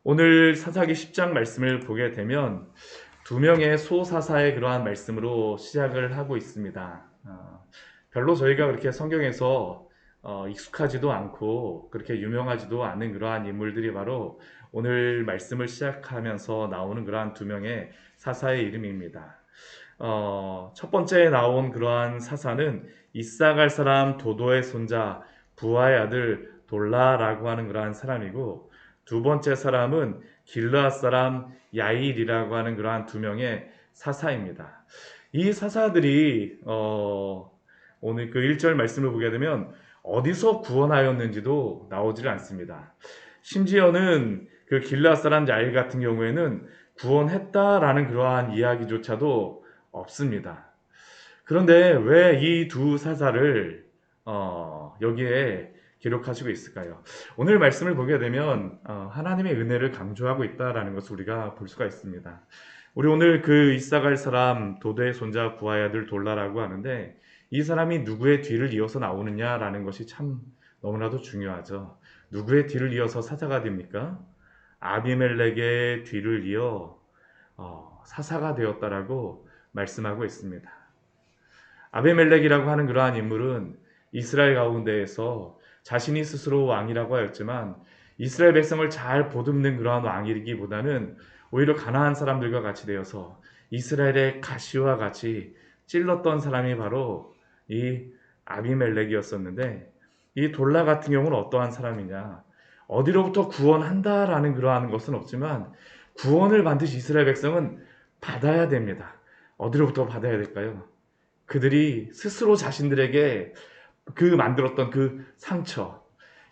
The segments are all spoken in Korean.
오늘 사사기 10장 말씀을 보게 되면 두 명의 소사사의 그러한 말씀으로 시작을 하고 있습니다. 별로 저희가 그렇게 성경에서 익숙하지도 않고 그렇게 유명하지도 않은 그러한 인물들이 바로 오늘 말씀을 시작하면서 나오는 그러한 두 명의 사사의 이름입니다. 첫 번째 나온 그러한 사사는 이사갈 사람 도도의 손자 부하의 아들 돌라라고 하는 그러한 사람이고, 두 번째 사람은 길르앗 사람 야일이라고 하는 그러한 두 명의 사사입니다. 이 사사들이 오늘 그 1절 말씀을 보게 되면 어디서 구원하였는지도 나오질 않습니다. 심지어는 그 길르앗 사람 야일 같은 경우에는 구원했다라는 그러한 이야기조차도 없습니다. 그런데 왜 이 두 사사를 여기에 기록하시고 있을까요? 오늘 말씀을 보게 되면 하나님의 은혜를 강조하고 있다라는 것을 우리가 볼 수가 있습니다. 우리 오늘 그 이사갈 사람 도도의 손자 부하의 아들 돌라라고 하는데, 이 사람이 누구의 뒤를 이어서 나오느냐라는 것이 참 너무나도 중요하죠. 누구의 뒤를 이어서 사사가 됩니까? 아비멜렉의 뒤를 이어 사사가 되었다라고 말씀하고 있습니다. 아비멜렉이라고 하는 그러한 인물은 이스라엘 가운데에서 자신이 스스로 왕이라고 하였지만 이스라엘 백성을 잘 보듬는 그러한 왕이기보다는 오히려 가나안 사람들과 같이 되어서 이스라엘의 가시와 같이 찔렀던 사람이 바로 이 아비멜렉이었었는데, 이 돌라 같은 경우는 어떠한 사람이냐, 어디로부터 구원한다라는 그러한 것은 없지만 구원을 반드시 이스라엘 백성은 받아야 됩니다. 어디로부터 받아야 될까요? 그들이 스스로 자신들에게 그 만들었던 그 상처,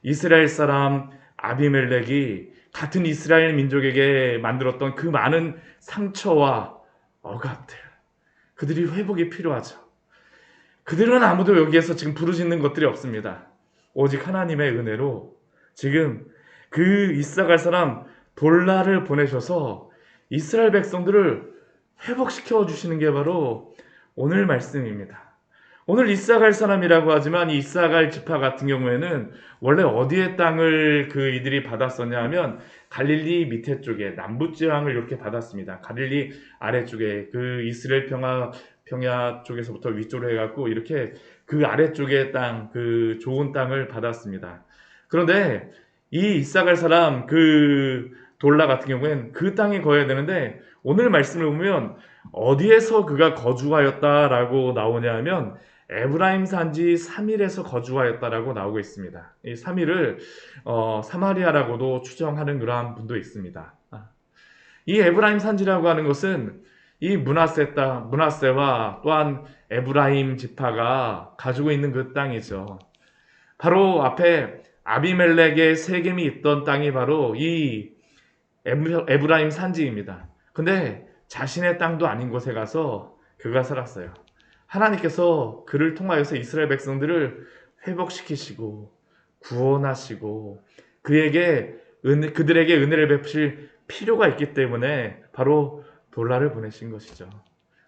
이스라엘 사람 아비멜렉이 같은 이스라엘 민족에게 만들었던 그 많은 상처와 억압들, 그들이 회복이 필요하죠. 그들은 아무도 여기에서 지금 부르짖는 것들이 없습니다. 오직 하나님의 은혜로 지금 그 이사갈 사람 돌라를 보내셔서 이스라엘 백성들을 회복시켜 주시는 게 바로 오늘 말씀입니다. 오늘 이사갈 사람이라고 하지만 이 이사갈 지파 같은 경우에는 원래 어디의 땅을 그 이들이 받았었냐 하면 갈릴리 밑에 쪽에 남부 지방을 이렇게 받았습니다. 갈릴리 아래쪽에 그 이스라엘 평야 쪽에서부터 위쪽으로 해갖고 이렇게 그 아래쪽의 땅, 그 좋은 땅을 받았습니다. 그런데 이 이사갈 사람 그 돌라 같은 경우에는 그 땅에 거해야 되는데, 오늘 말씀을 보면 어디에서 그가 거주하였다라고 나오냐 하면 에브라임 산지 3일에서 거주하였다라고 나오고 있습니다. 이 3일을 사마리아라고도 추정하는 그러한 분도 있습니다. 이 에브라임 산지라고 하는 것은 이 므낫세와 또한 에브라임 지파가 가지고 있는 그 땅이죠. 바로 앞에 아비멜렉의 세겜이 있던 땅이 바로 이 에브라임 산지입니다. 근데 자신의 땅도 아닌 곳에 가서 그가 살았어요. 하나님께서 그를 통하여서 이스라엘 백성들을 회복시키시고 구원하시고 그들에게 은혜를 베푸실 필요가 있기 때문에 바로 돌라를 보내신 것이죠.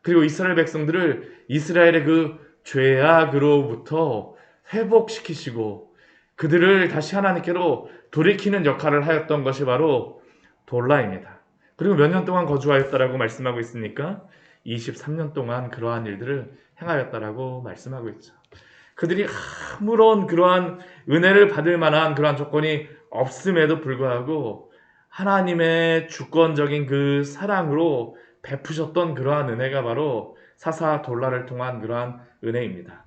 그리고 이스라엘 백성들을 이스라엘의 그 죄악으로부터 회복시키시고 그들을 다시 하나님께로 돌이키는 역할을 하였던 것이 바로 돌라입니다. 그리고 몇 년 동안 거주하였다라고 말씀하고 있으니까 23년 동안 그러한 일들을 행하였다라고 말씀하고 있죠. 그들이 아무런 그러한 은혜를 받을 만한 그러한 조건이 없음에도 불구하고 하나님의 주권적인 그 사랑으로 베푸셨던 그러한 은혜가 바로 사사 돌라를 통한 그러한 은혜입니다.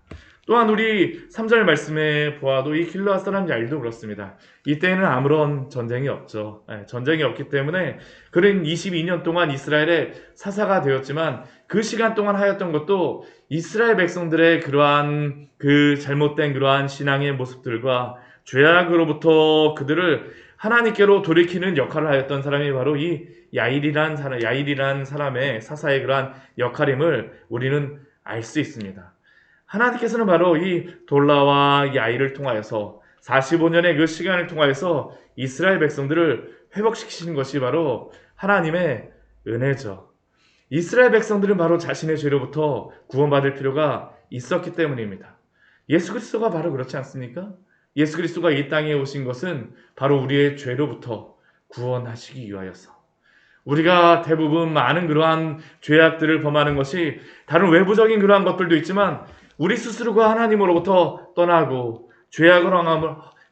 또한 우리 3절 말씀에 보아도 이 길르앗 사람 야일도 그렇습니다. 이때에는 아무런 전쟁이 없죠. 전쟁이 없기 때문에 그는 22년 동안 이스라엘의 사사가 되었지만 그 시간 동안 하였던 것도 이스라엘 백성들의 그러한 그 잘못된 그러한 신앙의 모습들과 죄악으로부터 그들을 하나님께로 돌이키는 역할을 하였던 사람이 바로 이 야일이란 사람의 사사의 그러한 역할임을 우리는 알 수 있습니다. 하나님께서는 바로 이 돌라와 야일을 통하여서 45년의 그 시간을 통하여서 이스라엘 백성들을 회복시키신 것이 바로 하나님의 은혜죠. 이스라엘 백성들은 바로 자신의 죄로부터 구원받을 필요가 있었기 때문입니다. 예수 그리스도가 바로 그렇지 않습니까? 예수 그리스도가 이 땅에 오신 것은 바로 우리의 죄로부터 구원하시기 위하여서. 우리가 대부분 많은 그러한 죄악들을 범하는 것이 다른 외부적인 그러한 것들도 있지만 우리 스스로가 하나님으로부터 떠나고 죄악을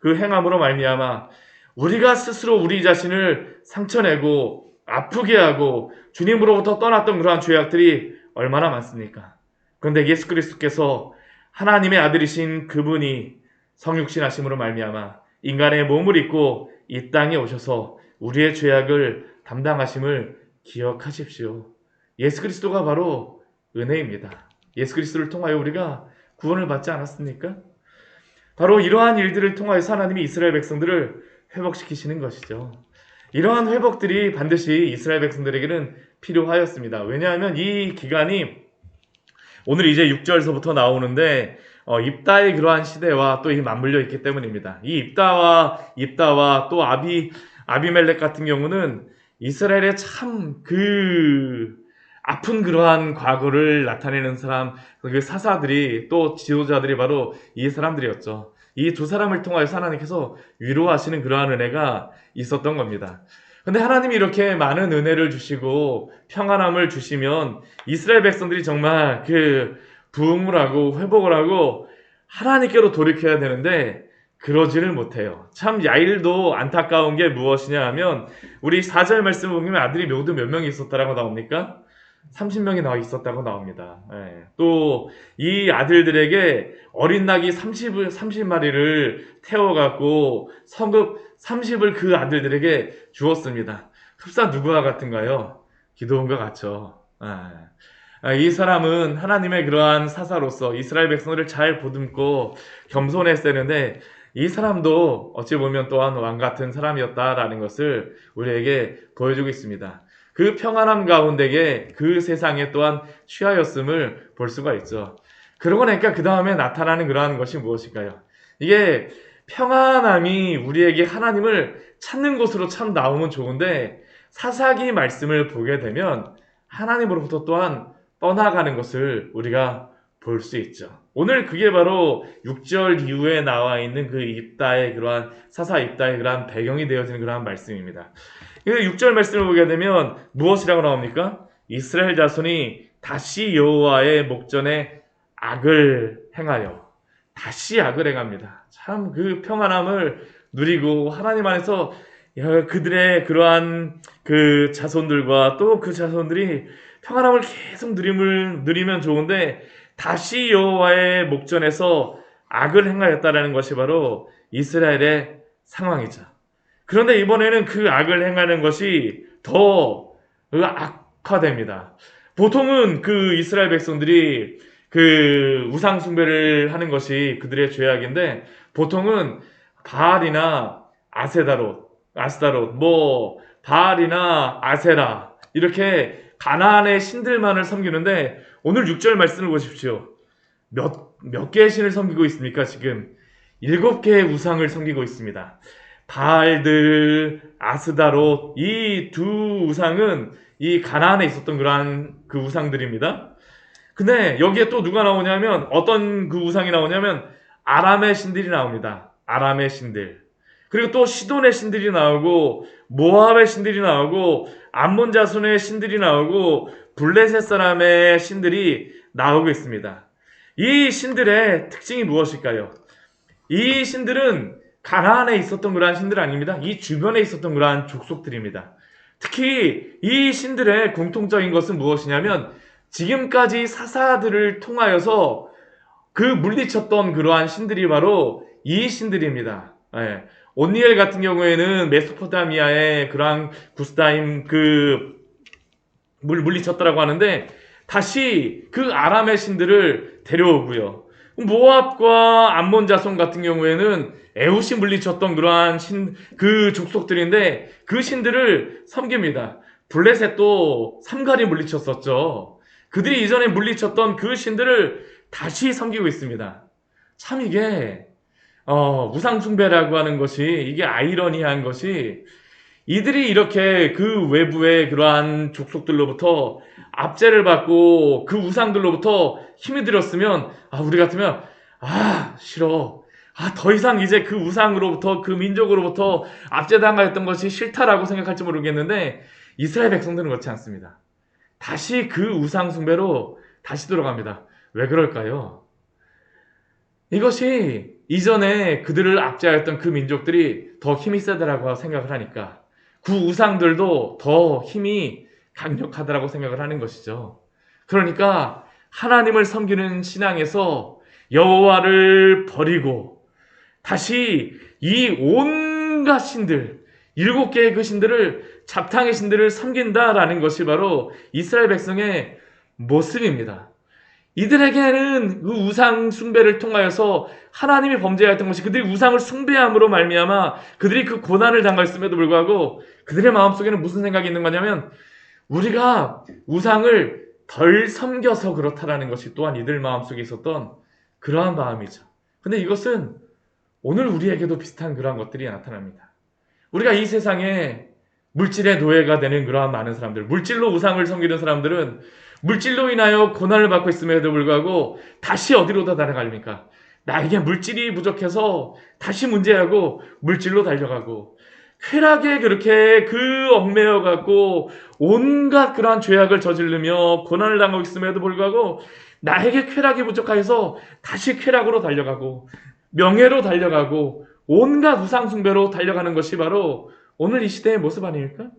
행함으로 말미암아 우리가 스스로 우리 자신을 상처내고 아프게 하고 주님으로부터 떠났던 그러한 죄악들이 얼마나 많습니까? 그런데 예수 그리스도께서 하나님의 아들이신 그분이 성육신 하심으로 말미암아 인간의 몸을 입고 이 땅에 오셔서 우리의 죄악을 담당하심을 기억하십시오. 예수 그리스도가 바로 은혜입니다. 예수 그리스도를 통하여 우리가 구원을 받지 않았습니까? 바로 이러한 일들을 통하여서 하나님이 이스라엘 백성들을 회복시키시는 것이죠. 이러한 회복들이 반드시 이스라엘 백성들에게는 필요하였습니다. 왜냐하면 이 기간이 오늘 이제 6절에서부터 나오는데 입다의 그러한 시대와 또 이 맞물려 있기 때문입니다. 이 입다와 또 아비멜렉 같은 경우는 이스라엘의 참 아픈 그러한 과거를 나타내는 사람, 그 사사들이 또 지도자들이 바로 이 사람들이었죠. 이 두 사람을 통하여서 하나님께서 위로하시는 그러한 은혜가 있었던 겁니다. 근데 하나님이 이렇게 많은 은혜를 주시고 평안함을 주시면 이스라엘 백성들이 정말 부흥을 하고 회복을 하고 하나님께로 돌이켜야 되는데 그러지를 못해요. 참 야일도 안타까운 게 무엇이냐 하면 우리 4절 말씀을 보면 아들이 모두 몇 명이 있었다라고 나옵니까? 30명이 나와 있었다고 나옵니다. 예. 또 이 아들들에게 어린 낙이 30마리를 태워갖고 성읍 30을 그 아들들에게 주었습니다. 흡사 누구와 같은가요? 기드온과 같죠. 이 사람은 하나님의 그러한 사사로서 이스라엘 백성들을 잘 보듬고 겸손했었는데 이 사람도 어찌 보면 또한 왕 같은 사람이었다라는 것을 우리에게 보여주고 있습니다. 그 평안함 가운데에 그 세상에 또한 취하였음을 볼 수가 있죠. 그러고 나니까 그 다음에 나타나는 그러한 것이 무엇일까요? 이게 평안함이 우리에게 하나님을 찾는 곳으로 참 나오면 좋은데 사사기 말씀을 보게 되면 하나님으로부터 또한 떠나가는 것을 우리가 볼 수 있죠. 오늘 그게 바로 6절 이후에 나와 있는 그 사사 입다의 그러한 배경이 되어지는 그러한 말씀입니다. 6절 말씀을 보게 되면 무엇이라고 나옵니까? 이스라엘 자손이 다시 여호와의 목전에 악을 행하여 다시 악을 행합니다. 참 그 평안함을 누리고 하나님 안에서 그들의 그러한 그 자손들과 또 그 자손들이 평안함을 계속 누리면 좋은데 다시 여호와의 목전에서 악을 행하였다라는 것이 바로 이스라엘의 상황이죠. 그런데 이번에는 그 악을 행하는 것이 더 악화됩니다. 보통은 그 이스라엘 백성들이 그 우상 숭배를 하는 것이 그들의 죄악인데 보통은 바알이나 아스다롯, 바알이나 아세라 이렇게 가나안의 신들만을 섬기는데 오늘 6절 말씀을 보십시오. 몇 개의 신을 섬기고 있습니까? 지금 7개의 우상을 섬기고 있습니다. 바알들, 아스다롯 이 두 우상은 이 가나안에 있었던 그러한 그 우상들입니다. 근데 여기에 또 누가 나오냐면 어떤 그 우상이 나오냐면 아람의 신들이 나옵니다. 아람의 신들. 그리고 또 시돈의 신들이 나오고 모압의 신들이 나오고 암몬 자손의 신들이 나오고 블레셋 사람의 신들이 나오고 있습니다. 이 신들의 특징이 무엇일까요? 이 신들은 가나안에 있었던 그러한 신들 아닙니다. 이 주변에 있었던 그러한 족속들입니다. 특히 이 신들의 공통적인 것은 무엇이냐면 지금까지 사사들을 통하여서 그 물리쳤던 그러한 신들이 바로 이 신들입니다. 온니엘 같은 경우에는 메소포타미아의 그러한 구스타임 물리쳤다라고 하는데 다시 그 아람의 신들을 데려오고요. 모압과 암몬 자손 같은 경우에는 에훗이 물리쳤던 그러한 그 족속들인데 그 신들을 섬깁니다. 블레셋도 삼갈이 물리쳤었죠. 그들이 이전에 물리쳤던 그 신들을 다시 섬기고 있습니다. 참 이게 우상숭배라고 하는 것이 이게 아이러니한 것이 이들이 이렇게 그 외부의 그러한 족속들로부터 압제를 받고 그 우상들로부터 힘이 들었으면 우리 같으면 싫어. 더 이상 이제 그 우상으로부터, 그 민족으로부터 압제당하였던 것이 싫다라고 생각할지 모르겠는데 이스라엘 백성들은 그렇지 않습니다. 다시 그 우상 숭배로 다시 들어갑니다. 왜 그럴까요? 이것이 이전에 그들을 압제하였던 그 민족들이 더 힘이 세다라고 생각을 하니까 그 우상들도 더 힘이 강력하다라고 생각을 하는 것이죠. 그러니까 하나님을 섬기는 신앙에서 여호와를 버리고 다시 이 온갖 신들, 7개의 그 신들을, 잡탕의 신들을 섬긴다라는 것이 바로 이스라엘 백성의 모습입니다. 이들에게는 그 우상 숭배를 통하여서 하나님이 범죄하였던 것이 그들이 우상을 숭배함으로 말미암아 그들이 그 고난을 당했음에도 불구하고 그들의 마음속에는 무슨 생각이 있는 거냐면 우리가 우상을 덜 섬겨서 그렇다라는 것이 또한 이들 마음속에 있었던 그러한 마음이죠. 근데 이것은 오늘 우리에게도 비슷한 그러한 것들이 나타납니다. 우리가 이 세상에 물질의 노예가 되는 그러한 많은 사람들, 물질로 우상을 섬기는 사람들은 물질로 인하여 고난을 받고 있음에도 불구하고 다시 어디로 다 달려갑니까? 나에게 물질이 부족해서 다시 문제하고 물질로 달려가고 쾌락에 그렇게 그 얽매여 갖고 온갖 그러한 죄악을 저지르며 고난을 당하고 있음에도 불구하고 나에게 쾌락이 부족하여서 다시 쾌락으로 달려가고 명예로 달려가고 온갖 우상 숭배로 달려가는 것이 바로 오늘 이 시대의 모습 아닙니까?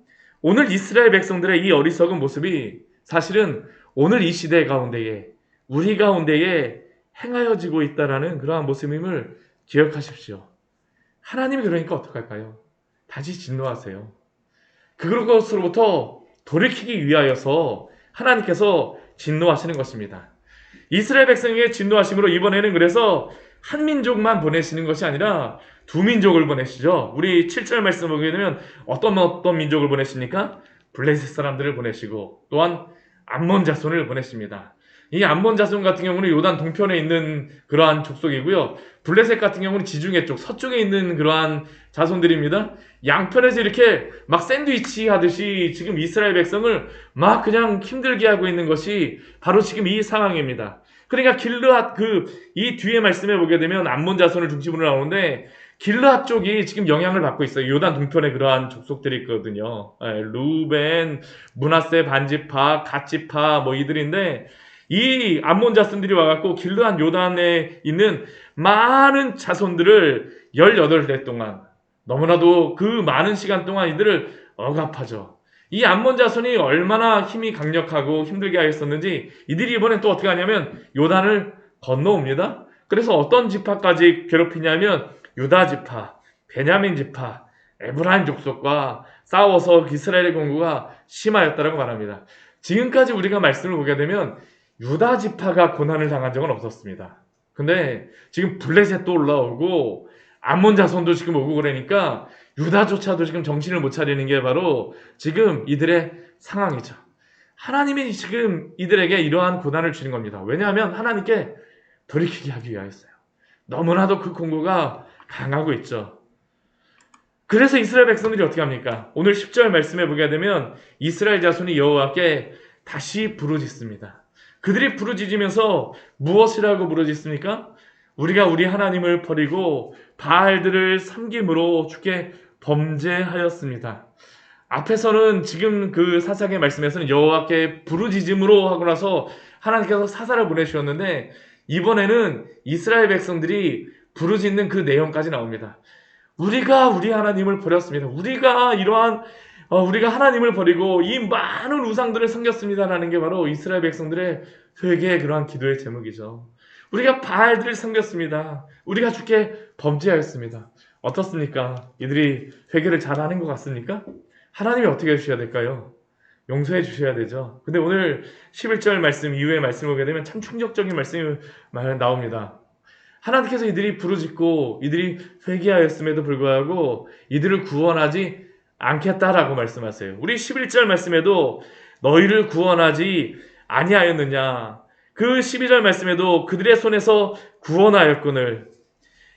오늘 이스라엘 백성들의 이 어리석은 모습이 사실은 오늘 이 시대 가운데에 우리 가운데에 행하여지고 있다라는 그러한 모습임을 기억하십시오. 하나님이 그러니까 어떡할까요? 다시 진노하세요. 그것으로부터 돌이키기 위하여서 하나님께서 진노하시는 것입니다. 이스라엘 백성에게 진노하심으로 이번에는 그래서 한 민족만 보내시는 것이 아니라 두 민족을 보내시죠. 우리 7절 말씀 보게 되면 어떤 민족을 보내십니까? 블레셋 사람들을 보내시고 또한 암몬 자손을 보내십니다. 이 암몬 자손 같은 경우는 요단 동편에 있는 그러한 족속이고요. 블레셋 같은 경우는 지중해 쪽 서쪽에 있는 그러한 자손들입니다. 양편에서 이렇게 막 샌드위치 하듯이 지금 이스라엘 백성을 막 그냥 힘들게 하고 있는 것이 바로 지금 이 상황입니다. 그러니까 길르앗 이 뒤에 말씀해 보게 되면 암몬 자손을 중심으로 나오는데 길르앗 쪽이 지금 영향을 받고 있어요. 요단 동편에 그러한 족속들이 있거든요. 루벤, 므낫세 반지파, 갓지파 뭐 이들인데 이 암몬 자손들이 와갖고 길르앗 요단에 있는 많은 자손들을 18대 동안 너무나도 그 많은 시간 동안 이들을 억압하죠. 이 암몬 자손이 얼마나 힘이 강력하고 힘들게 하였었는지 이들이 이번엔 또 어떻게 하냐면 요단을 건너옵니다. 그래서 어떤 지파까지 괴롭히냐면 유다 지파, 베냐민 지파, 에브라임 족속과 싸워서 이스라엘의 공고가 심하였다고 말합니다. 지금까지 우리가 말씀을 보게 되면 유다 지파가 고난을 당한 적은 없었습니다. 근데 지금 블레셋도 올라오고 암몬 자손도 지금 오고 그러니까 유다조차도 지금 정신을 못 차리는 게 바로 지금 이들의 상황이죠. 하나님이 지금 이들에게 이러한 고난을 주는 겁니다. 왜냐하면 하나님께 돌이키게 하기 위하였어요. 너무나도 그 공고가 강하고 있죠. 그래서 이스라엘 백성들이 어떻게 합니까? 오늘 10절 말씀해 보게 되면 이스라엘 자손이 여호와께 다시 부르짖습니다. 그들이 부르짖으면서 무엇이라고 부르짖습니까? 우리가 우리 하나님을 버리고 바알들을 섬김으로 주께 범죄하였습니다. 앞에서는 지금 그 사사기의 말씀에서는 여호와께 부르짖음으로 하고 나서 하나님께서 사사를 보내주셨는데 이번에는 이스라엘 백성들이 부르짖는 그 내용까지 나옵니다. 우리가 우리 하나님을 버렸습니다. 우리가 하나님을 버리고 이 많은 우상들을 섬겼습니다라는 게 바로 이스라엘 백성들의 회개의 그러한 기도의 제목이죠. 우리가 바알들을 섬겼습니다. 우리가 주께 범죄하였습니다. 어떻습니까? 이들이 회개를 잘하는 것 같습니까? 하나님이 어떻게 해주셔야 될까요? 용서해 주셔야 되죠. 근데 오늘 11절 말씀 이후의 말씀을 보게 되면 참 충격적인 말씀이 나옵니다. 하나님께서 이들이 부르짖고 이들이 회개하였음에도 불구하고 이들을 구원하지 않겠다라고 말씀하세요. 우리 11절 말씀에도 너희를 구원하지 아니하였느냐. 그 12절 말씀에도 그들의 손에서 구원하였거늘.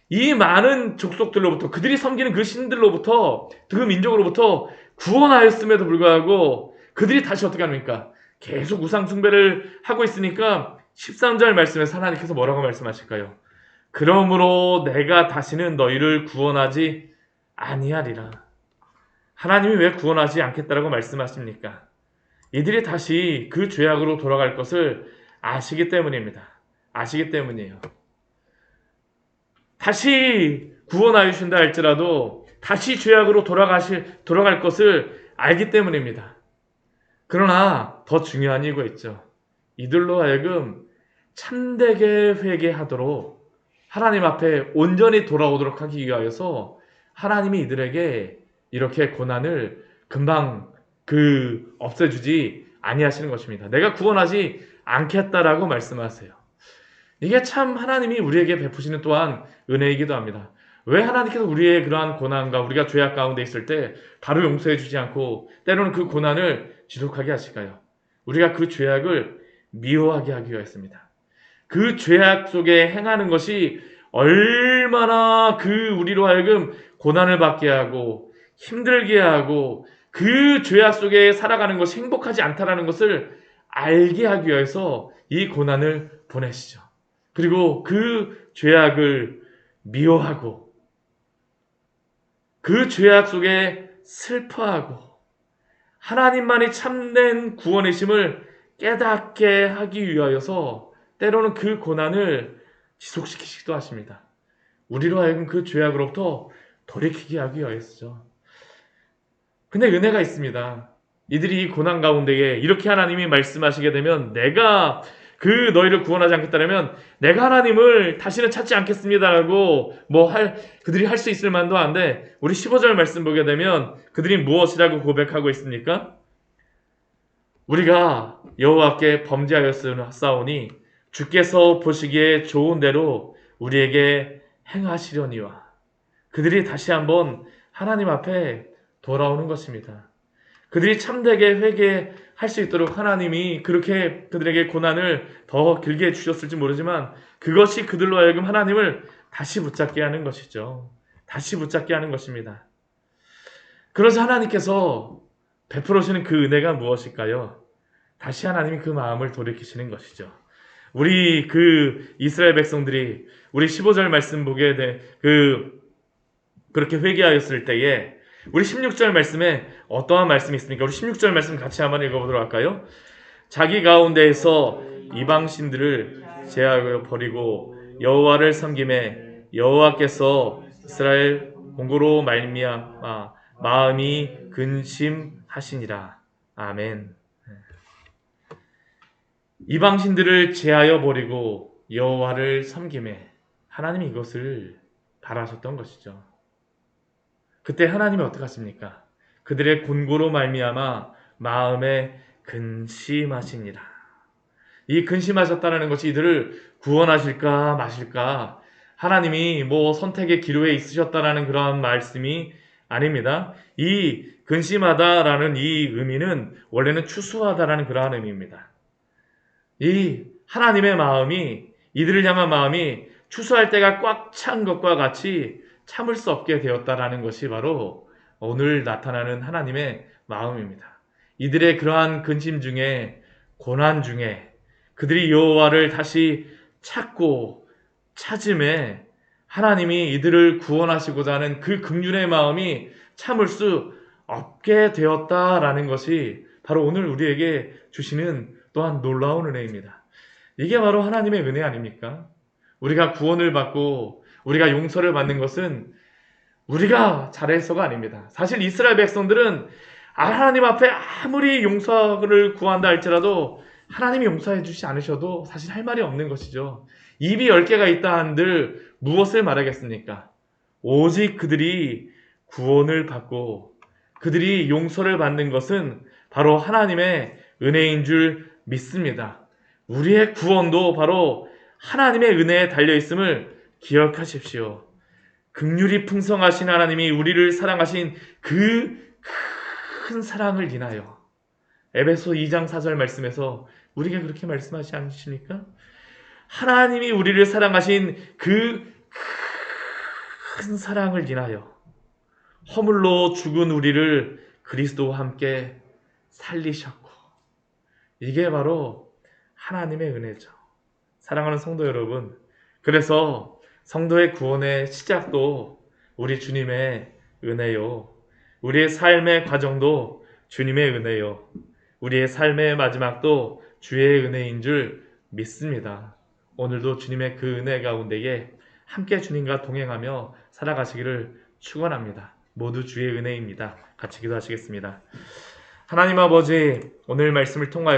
이 많은 족속들로부터 그들이 섬기는 그 신들로부터 그 민족으로부터 구원하였음에도 불구하고 그들이 다시 어떻게 합니까? 계속 우상 숭배를 하고 있으니까 13절 말씀에서 하나님께서 뭐라고 말씀하실까요? 그러므로 내가 다시는 너희를 구원하지 아니하리라. 하나님이 왜 구원하지 않겠다라고 말씀하십니까? 이들이 다시 그 죄악으로 돌아갈 것을 아시기 때문입니다. 아시기 때문이에요. 다시 구원하여 주신다 할지라도 다시 죄악으로 돌아갈 것을 알기 때문입니다. 그러나 더 중요한 이유가 있죠. 이들로 하여금 참되게 회개하도록 하나님 앞에 온전히 돌아오도록 하기 위하여서 하나님이 이들에게 이렇게 고난을 금방 없애주지 아니하시는 것입니다. 내가 구원하지 않겠다라고 말씀하세요. 이게 참 하나님이 우리에게 베푸시는 또한 은혜이기도 합니다. 왜 하나님께서 우리의 그러한 고난과 우리가 죄악 가운데 있을 때 바로 용서해 주지 않고 때로는 그 고난을 지속하게 하실까요? 우리가 그 죄악을 미워하게 하기 위하였습니다. 그 죄악 속에 행하는 것이 얼마나 우리로 하여금 고난을 받게 하고 힘들게 하고 그 죄악 속에 살아가는 것이 행복하지 않다라는 것을 알게 하기 위해서 이 고난을 보내시죠. 그리고 그 죄악을 미워하고 그 죄악 속에 슬퍼하고 하나님만이 참된 구원이심을 깨닫게 하기 위하여서 때로는 그 고난을 지속시키시기도 하십니다. 우리로 하여금 그 죄악으로부터 돌이키게 하기 위하여서죠. 근데 은혜가 있습니다. 이들이 이 고난 가운데에 이렇게 하나님이 말씀하시게 되면 내가 너희를 구원하지 않겠다면 내가 하나님을 다시는 찾지 않겠습니다라고 그들이 할 수 있을 만도 한데 우리 15절 말씀 보게 되면 그들이 무엇이라고 고백하고 있습니까? 우리가 여호와께 범죄하였사오니 주께서 보시기에 좋은 대로 우리에게 행하시려니와. 그들이 다시 한번 하나님 앞에 돌아오는 것입니다. 그들이 참되게 회개할 수 있도록 하나님이 그렇게 그들에게 고난을 더 길게 해주셨을지 모르지만 그것이 그들로 하여금 하나님을 다시 붙잡게 하는 것이죠. 다시 붙잡게 하는 것입니다. 그래서 하나님께서 베풀어주시는 그 은혜가 무엇일까요? 다시 하나님이 그 마음을 돌이키시는 것이죠. 우리 이스라엘 백성들이 우리 15절 말씀 보게 돼 그렇게 회개하였을 때에 우리 16절 말씀에 어떠한 말씀이 있습니까? 우리 16절 말씀 같이 한번 읽어보도록 할까요? 자기 가운데에서 이방신들을 제하여 버리고 여호와를 섬김에 여호와께서 이스라엘 본고로 말미암아 마음이 근심하시니라. 아멘. 이방신들을 제하여 버리고 여호와를 섬김에 하나님이 이것을 바라셨던 것이죠. 그때 하나님이 어떻게 하십니까? 그들의 곤고로 말미암아 마음에 근심하시니라. 이 근심하셨다는 것이 이들을 구원하실까 마실까 하나님이 선택의 기로에 있으셨다라는 그러한 말씀이 아닙니다. 이 근심하다라는 이 의미는 원래는 추수하다라는 그러한 의미입니다. 이 하나님의 마음이 이들을 향한 마음이 추수할 때가 꽉 찬 것과 같이 참을 수 없게 되었다라는 것이 바로 오늘 나타나는 하나님의 마음입니다. 이들의 그러한 근심 중에 고난 중에 그들이 여호와를 다시 찾음에 하나님이 이들을 구원하시고자 하는 그 긍휼의 마음이 참을 수 없게 되었다라는 것이 바로 오늘 우리에게 주시는 또한 놀라운 은혜입니다. 이게 바로 하나님의 은혜 아닙니까? 우리가 구원을 받고 우리가 용서를 받는 것은 우리가 잘해서가 아닙니다. 사실 이스라엘 백성들은 하나님 앞에 아무리 용서를 구한다 할지라도 하나님이 용서해 주지 않으셔도 사실 할 말이 없는 것이죠. 입이 10개가 있다 한들 무엇을 말하겠습니까? 오직 그들이 구원을 받고 그들이 용서를 받는 것은 바로 하나님의 은혜인 줄 믿습니다. 우리의 구원도 바로 하나님의 은혜에 달려있음을 기억하십시오. 긍휼이 풍성하신 하나님이 우리를 사랑하신 그 큰 사랑을 인하여 에베소 2장 4절 말씀에서 우리에게 그렇게 말씀하지 않으십니까? 하나님이 우리를 사랑하신 그 큰 사랑을 인하여 허물로 죽은 우리를 그리스도와 함께 살리셨고 이게 바로 하나님의 은혜죠. 사랑하는 성도 여러분, 그래서 성도의 구원의 시작도 우리 주님의 은혜요. 우리의 삶의 과정도 주님의 은혜요. 우리의 삶의 마지막도 주의 은혜인 줄 믿습니다. 오늘도 주님의 그 은혜 가운데에 함께 주님과 동행하며 살아가시기를 축원합니다. 모두 주의 은혜입니다. 같이 기도하시겠습니다. 하나님 아버지, 오늘 말씀을 통하여